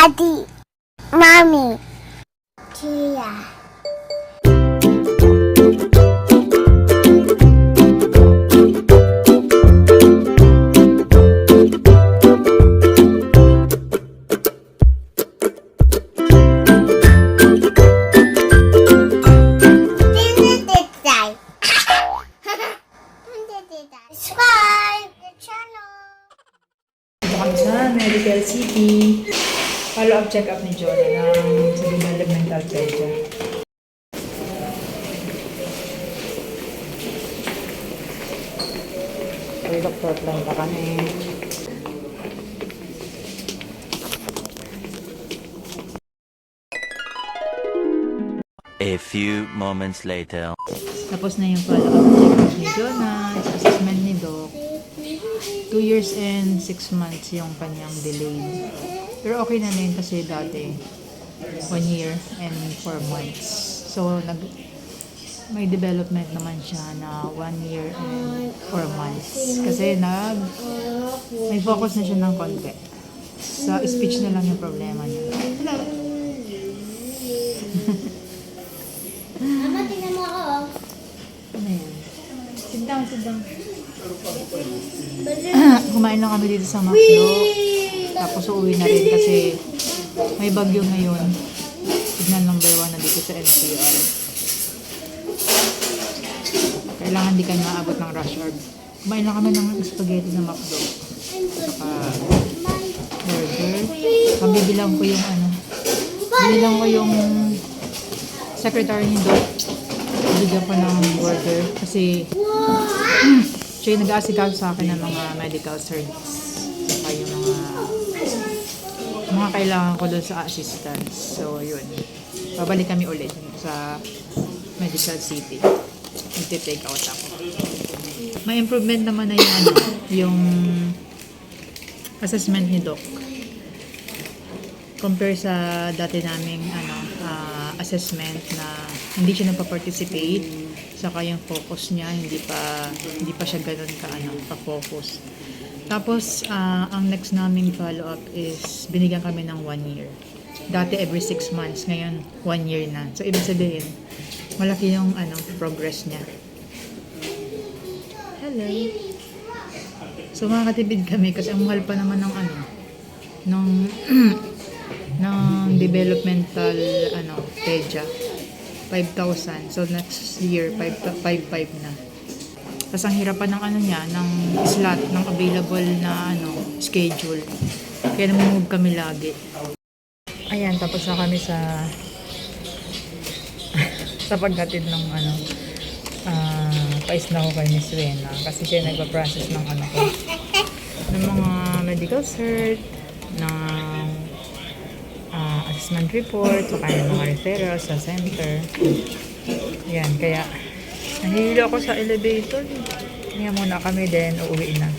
Daddy, Mommy, Tia. Subscribe the channel. Dito kami sa Medical City. Follow-up check-up ni Jonah ng sa developmental pedya. Kay Dr. Planta kami. A few moments later. Tapos na yung follow-up check-up ni Jonah, assessment ni Doc. 2 years and 6 months yung kanyang delay. Pero okay na yun kasi dati 1 year and 4 months. So, may development naman siya na 1 year and 4 months. Kasi may focus na siya ng konti. Sa speech na lang yung problema niya. Hello! Mama, tingnan mo ako. Ano yan? Sit down, sit down. Kumain lang kami dito sa McDo. Tapos uuwi na rin kasi may bagyo ngayon. Signal number 1 na dito sa NCR. Kailangan di kayo maabot ng rush hour. Kumain lang kami ng spaghetti sa McDo. Saka burger. Pabibilang ko yung bibilang ko yung secretary ni Doc. Bigyan ko ng burger kasi siya yung nag-aasikaso sa akin ng mga medical service. Saka yung mga kailangan ko doon sa assistance. So, yun. Babalik kami ulit sa Medical City. Magte-take out ako. May improvement naman na yung assessment ni Doc. Compare sa dati naming assessment na hindi siya nagpa-participate. Saka yung focus niya hindi pa siya ganoon pa-focus. Tapos ang next naming follow-up is binigyan kami ng 1 year. Dati every 6 months, ngayon 1 year na. So ibig sabihin, malaki yung progress niya. Hello. So makakatipid kami kasi ang mahal pa naman ng ng developmental pedya. 5,000. So, next year, 5,500 na. Tapos, ang hirapan ng ng slot, ng available na schedule. Kaya namumove kami lagi. Ayan, tapos na kami sa paghatid ng pais na ko kay Miss Rena. Kasi siya nagpa-process ng ng mga medical cert, ng assessment report, saka yung mga referrals sa center. Yan, kaya nahihilo ako sa elevator. Kaya muna kami din, uuwi na.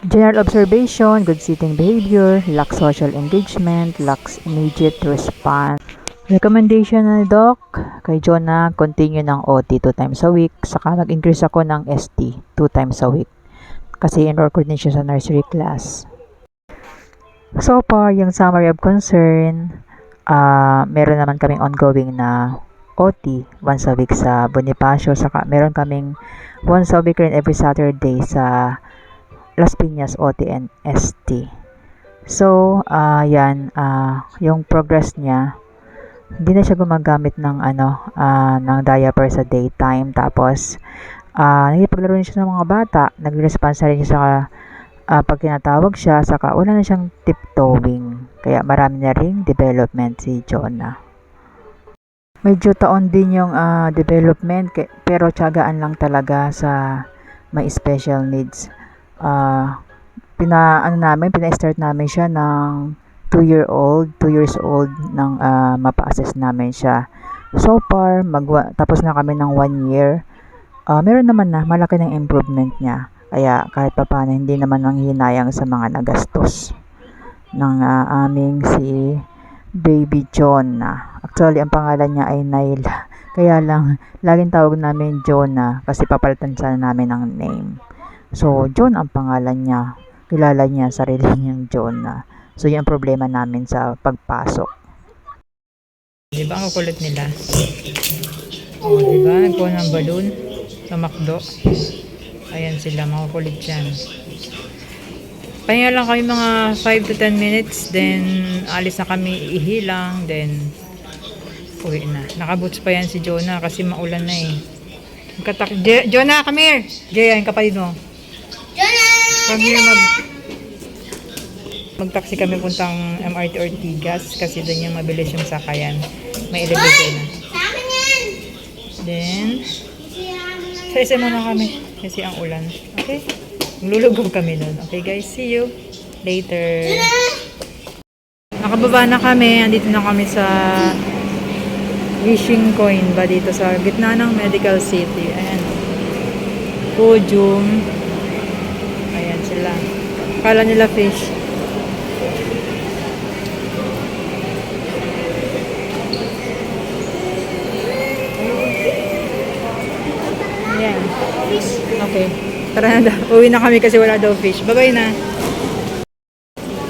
General observation, good sitting behavior, lack social engagement, lacks immediate response. Recommendation na Doc kay Jonah, continue ng OT 2 times a week, saka mag-increase ako ng ST 2 times a week. Kasi enroll ko din siya sa nursery class. So far, yung summary of concern, meron naman kaming ongoing na OT once a week sa Bonifacio, saka meron kaming once a week rin every Saturday sa Las Piñas OT and ST. So, yung progress niya, hindi na siya gumagamit ng ng diaper sa daytime. Tapos, nakipaglaro rin siya ng mga bata, nag-response rin siya sa pag tinatawag siya, saka wala na siyang tiptoeing. Kaya marami na ring development si Jonah. Medyo taon din yung development, pero tiyagaan lang talaga sa may special needs. Pina-start namin siya ng 2 years old nang mapa-assess namin siya. So far, tapos na kami ng 1 year. Meron naman na malaki ng improvement niya. Kaya kahit pa paano, hindi naman nanghihinayang sa mga nagastos ng aming si Baby Jonah. Actually, ang pangalan niya ay Naila. Kaya lang, laging tawag namin Jonah kasi papalitan sana namin ng name. So, John ang pangalan niya. Kilala niya sarili niyang Jonah. So, yan ang problema namin sa pagpasok. Di ba ang kukulit nila? O, di ba? Nagkuha ng balloon sa McDo. Ayan sila, makukulit yan. Pahinga lang kami mga 5 to 10 minutes, then alis na kami, ihilang, then uwi na. Nakaboots pa yan si Jonah kasi maulan na eh. Jonah, come here! Jaya, yung kapatid mo. Come here, magtaksi kami puntang MRT Ortigas kasi doon yung mabilis yung sakayan. May elevator na. Then, sa isa muna kami kasi ang ulan. Okay? Maglulubog kami nun. Okay guys, see you later. Nakababa na kami. Andito na kami sa Wishing Coin ba dito sa gitna ng Medical City. Ayan. Podium. Ayan sila. Akala nila fish. Ayan. Okay. Tara na daw. Uwi na kami kasi wala daw fish. Bye-bye na.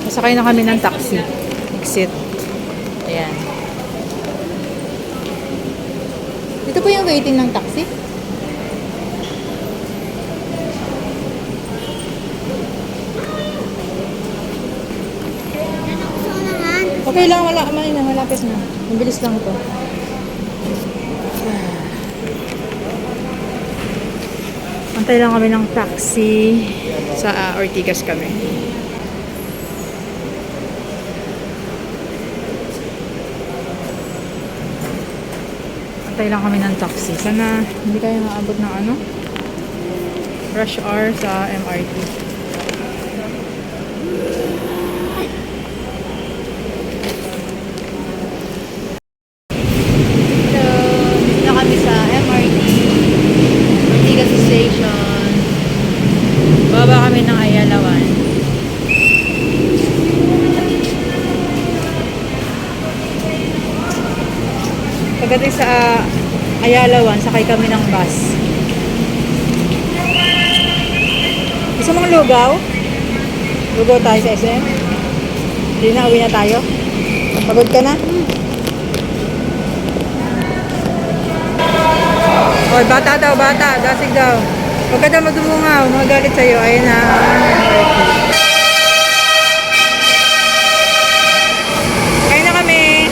Masakay na kami ng taxi. Exit. Ayan. Ito po yung waiting ng taxi. Okay lang, malapit na. Mabilis lang ito. Antay lang kami ng taxi sa Ortigas kami. Antay lang kami ng taxi. Sana hindi kayo maabot ng rush hour sa MRT. Hello! Dito na kami sa MRT. Ortigas Station. Baba kami ng Ayalawan. Pagdating sa Ayalawan, sakay kami ng bus. Gusto mong lugaw? Lugaw tayo sa SM? Hindi na, uwi na tayo? Pagod ka na? Oy, bata daw, bata. Dasig daw. Huwag ka daw magdumungaw. Magalit sa'yo. Ayun na. Kain na kami.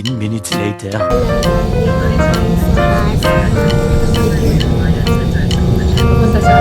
Minutes later. Pupunta sa